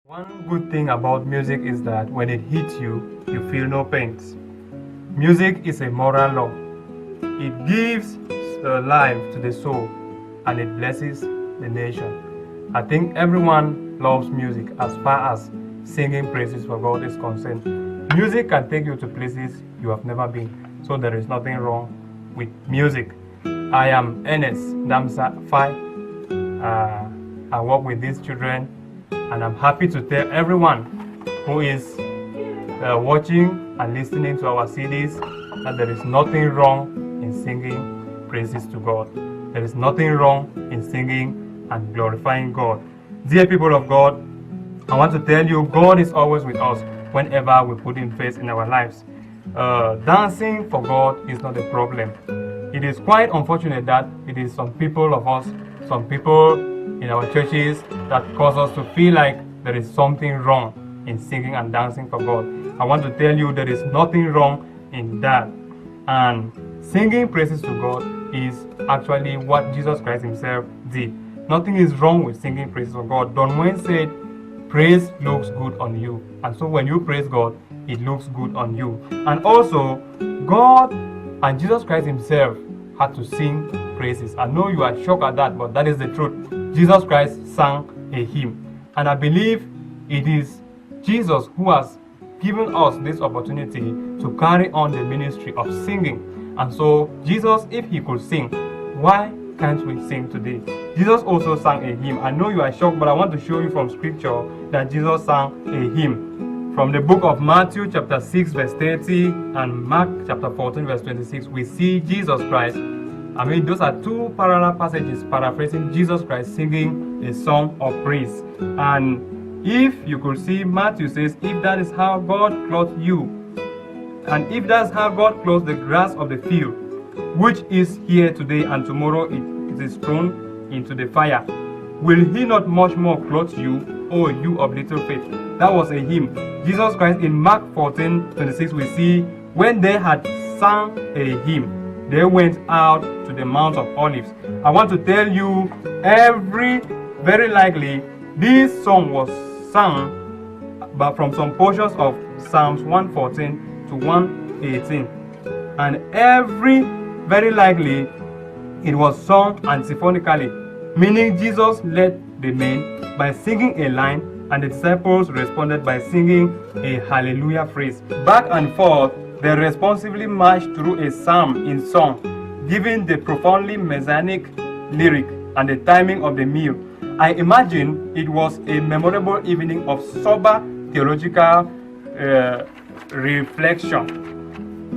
One good thing about music is that when it hits you, you feel no pains. Music is a moral law. It gives life to the soul and it blesses the nation. I think everyone loves music as far as singing praises for God is concerned. Music can take you to places you have never been, so there is nothing wrong with music. I am Ernest Damsa Fai. I work with these children, and I'm happy to tell everyone who is watching and listening to our CDs that there is nothing wrong in singing praises to God. There is nothing wrong in singing and glorifying God. Dear people of God, I want to tell you God is always with us whenever we put Him first in our lives. Dancing for God is not a problem. It is quite unfortunate that it is some people in our churches that cause us to feel like there is something wrong in singing and dancing for God. I want to tell you there is nothing wrong in that. And singing praises to God is actually what Jesus Christ Himself did. Nothing is wrong with singing praises to God. Don Wayne said, praise looks good on you. And so when you praise God, it looks good on you. And also, God and Jesus Christ Himself had to sing praises. I know you are shocked at that, but that is the truth. Jesus Christ sang a hymn. And I believe it is Jesus who has given us this opportunity to carry on the ministry of singing. And so, Jesus, if He could sing, why can't we sing today? Jesus also sang a hymn. I know you are shocked, but I want to show you from scripture that Jesus sang a hymn. From the book of Matthew chapter 6 verse 30 and Mark chapter 14 verse 26, we see Jesus Christ. Those are two parallel passages paraphrasing Jesus Christ singing a song of praise. And if you could see, Matthew says, if that is how God clothed you, and if that's how God clothes the grass of the field, which is here today and tomorrow it is thrown into the fire, will He not much more clothe you, O you of little faith? That was a hymn. Jesus Christ in Mark 14:26, we see, when they had sung a hymn, they went out to the Mount of Olives. I want to tell you, very likely, this song was sung but from some portions of Psalms 114 to 118. And very likely, it was sung antiphonically, meaning Jesus led the men by singing a line, and the disciples responded by singing a hallelujah phrase. Back and forth, they responsively marched through a psalm in song, given the profoundly messianic lyric and the timing of the meal. I imagine it was a memorable evening of sober theological reflection.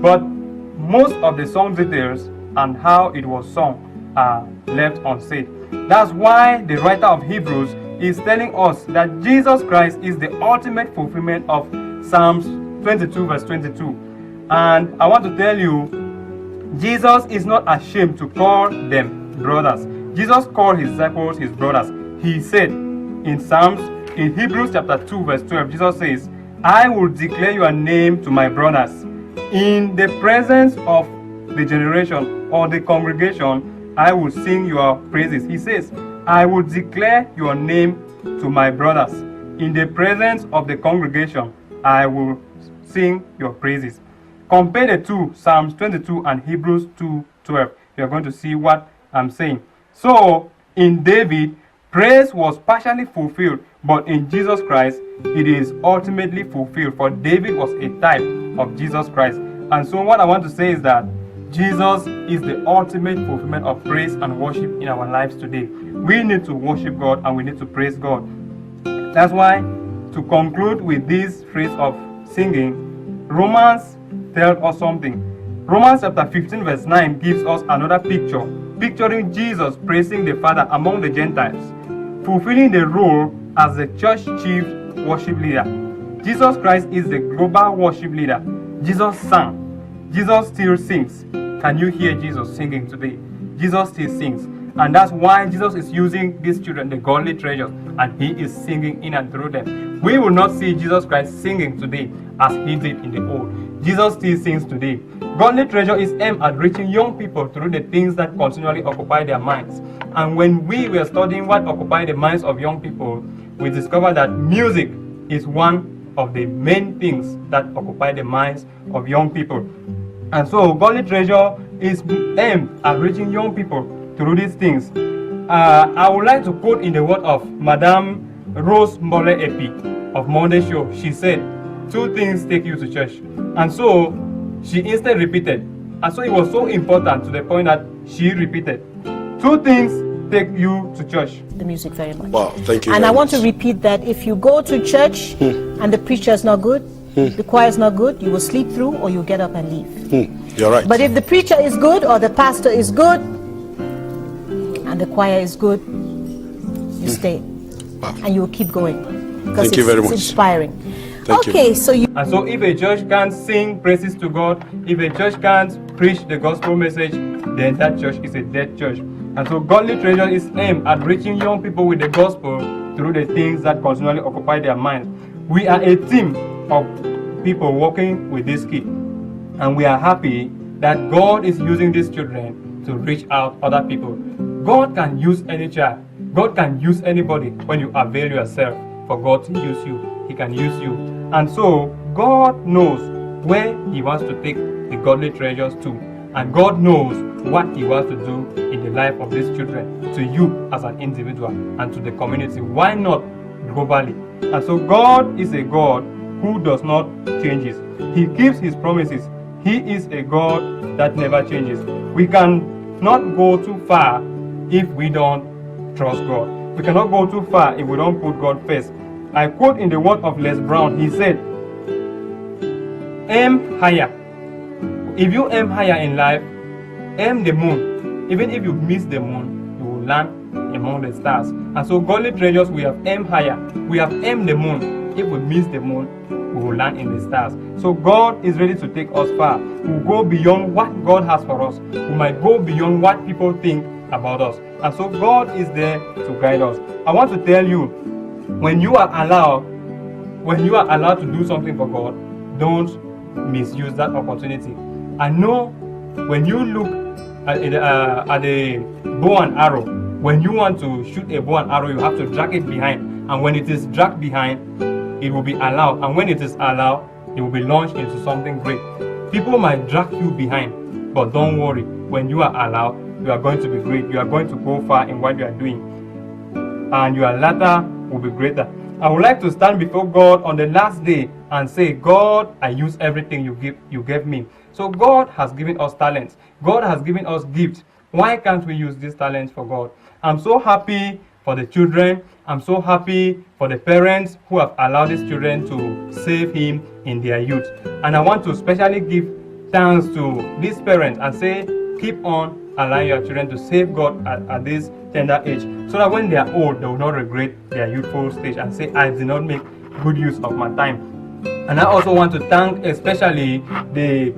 But most of the song details and how it was sung are left unsaid. That's why the writer of Hebrews is telling us that Jesus Christ is the ultimate fulfillment of Psalms 22 verse 22. And I want to tell you, Jesus is not ashamed to call them brothers. Jesus called His disciples His brothers. He said in Hebrews chapter 2 verse 12, Jesus says, I will declare your name to my brothers. In the presence of the generation or the congregation, I will sing your praises. He says, I will declare your name to my brothers. In the presence of the congregation, I will sing your praises. Compare the two, Psalms 22 and Hebrews 2:12. You're going to see what I'm saying. So, in David, praise was partially fulfilled, but in Jesus Christ, it is ultimately fulfilled. For David was a type of Jesus Christ. And so what I want to say is that Jesus is the ultimate fulfillment of praise and worship in our lives today. We need to worship God and we need to praise God. That's why, to conclude with this phrase of singing, Romans tells us something. Romans chapter 15 verse 9 gives us another picture, picturing Jesus praising the Father among the Gentiles, fulfilling the role as the church chief worship leader. Jesus Christ is the global worship leader. Jesus sang. Jesus still sings. Can you hear Jesus singing today? Jesus still sings. And that's why Jesus is using these children, the godly treasures, and He is singing in and through them. We will not see Jesus Christ singing today as He did in the old. Jesus still sings today. Godly treasure is aimed at reaching young people through the things that continually occupy their minds. And when we were studying what occupied the minds of young people, we discover that music is one of the main things that occupy the minds of young people. And so Godly Treasure is aimed at reaching young people through these things. I would like to quote in the word of Madame Rose Mole Epi of Monday Show. She said, 2 things take you to church. And so she instead repeated. And so it was so important to the point that she repeated. 2 things take you to church. The music very much. Wow, thank you. And I want much. to repeat that if you go to church and the preacher is not good, the choir is not good, you will sleep through or you get up and leave. You're right. But if the preacher is good or the pastor is good and the choir is good, you stay. Wow. And you will keep going. Because Thank you very much. It's inspiring. Thank you. Okay, so you... And so if a church can't sing praises to God, if a church can't preach the gospel message, then that church is a dead church. And so Godly Treasure is aimed at reaching young people with the gospel through the things that continually occupy their minds. We are a team of people working with this kid. And we are happy that God is using these children to reach out other people. God can use any child. God can use anybody when you avail yourself for God to use you. He can use you. And so God knows where He wants to take the Godly Treasures to. And God knows what He wants to do in the life of these children, to you as an individual and to the community. Why not globally? And so God is a God who does not changes. He keeps His promises. He is a God that never changes. We can not go too far if we don't trust God. We cannot go too far if we don't put God first. I quote in the word of Les Brown. He said, aim higher. If you aim higher in life, aim the moon. Even if you miss the moon, you will land among the stars. And so Godly Treasures, we have aimed higher. We have aimed the moon. If we miss the moon, we will land in the stars. So God is ready to take us far. We will go beyond what God has for us. We might go beyond what people think about us. And so God is there to guide us. I want to tell you, when you are allowed to do something for God, don't misuse that opportunity. I know when you look at the bow and arrow, when you want to shoot a bow and arrow, you have to drag it behind. And when it is dragged behind, it will be allowed. And when it is allowed, it will be launched into something great. People might drag you behind, but don't worry. When you are allowed, you are going to be great. You are going to go far in what you are doing. And your latter will be greater. I would like to stand before God on the last day and say, God, I use everything you gave me. So God has given us talents. God has given us gifts. Why can't we use these talents for God? I'm so happy for the children. I'm so happy for the parents who have allowed these children to save Him in their youth. And I want to especially give thanks to these parents and say, keep on allowing your children to save God at this tender age, so that when they are old, they will not regret their youthful stage and say, I did not make good use of my time. And I also want to thank especially the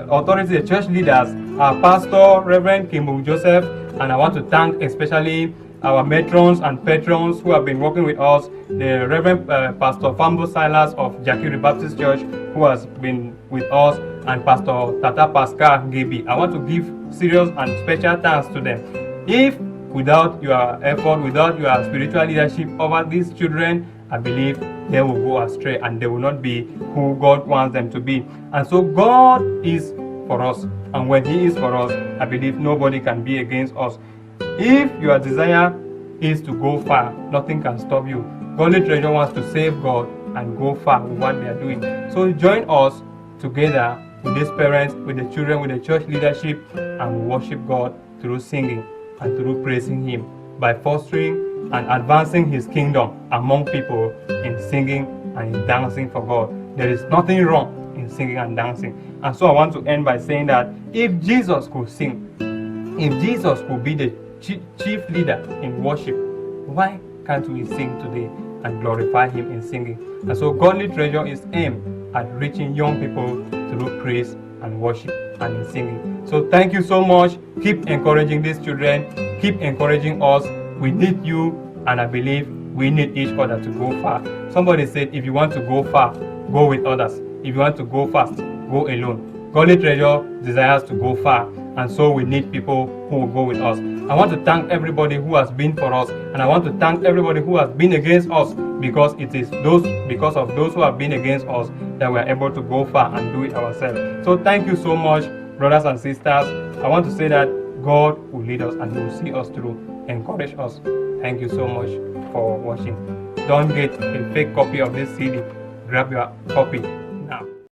authorities, the church leaders, our pastor, Reverend Kimbung Joseph, and I want to thank especially our matrons and patrons who have been working with us, the Reverend Pastor Fambo Silas of Jakiri Baptist Church, who has been with us, and Pastor Tata Pascal Gibi. I want to give serious and special thanks to them. If without your effort, without your spiritual leadership over these children, I believe they will go astray and they will not be who God wants them to be. And so God is for us. And when He is for us, I believe nobody can be against us. If your desire is to go far, nothing can stop you. Godly Treasure wants to save God and go far with what they are doing. So join us together with these parents, with the children, with the church leadership, and worship God through singing and through praising Him by fostering and advancing His kingdom among people in singing and in dancing for God. There is nothing wrong in singing and dancing. And so I want to end by saying that if Jesus could sing, if Jesus could be the chief leader in worship, why can't we sing today and glorify Him in singing? And so Godly Treasure is aimed at reaching young people through praise and worship and in singing. So thank you so much. Keep encouraging these children. Keep encouraging us. We need you, and I believe we need each other to go far. Somebody said, if you want to go far, go with others. If you want to go fast, go alone. Godly Treasure desires to go far, and so we need people who will go with us. I want to thank everybody who has been for us, and I want to thank everybody who has been against us, because it is because of those who have been against us that we are able to go far and do it ourselves. So thank you so much, brothers and sisters. I want to say that God will lead us and He will see us through, encourage us. Thank you so much for watching. Don't get a fake copy of this CD. Grab your copy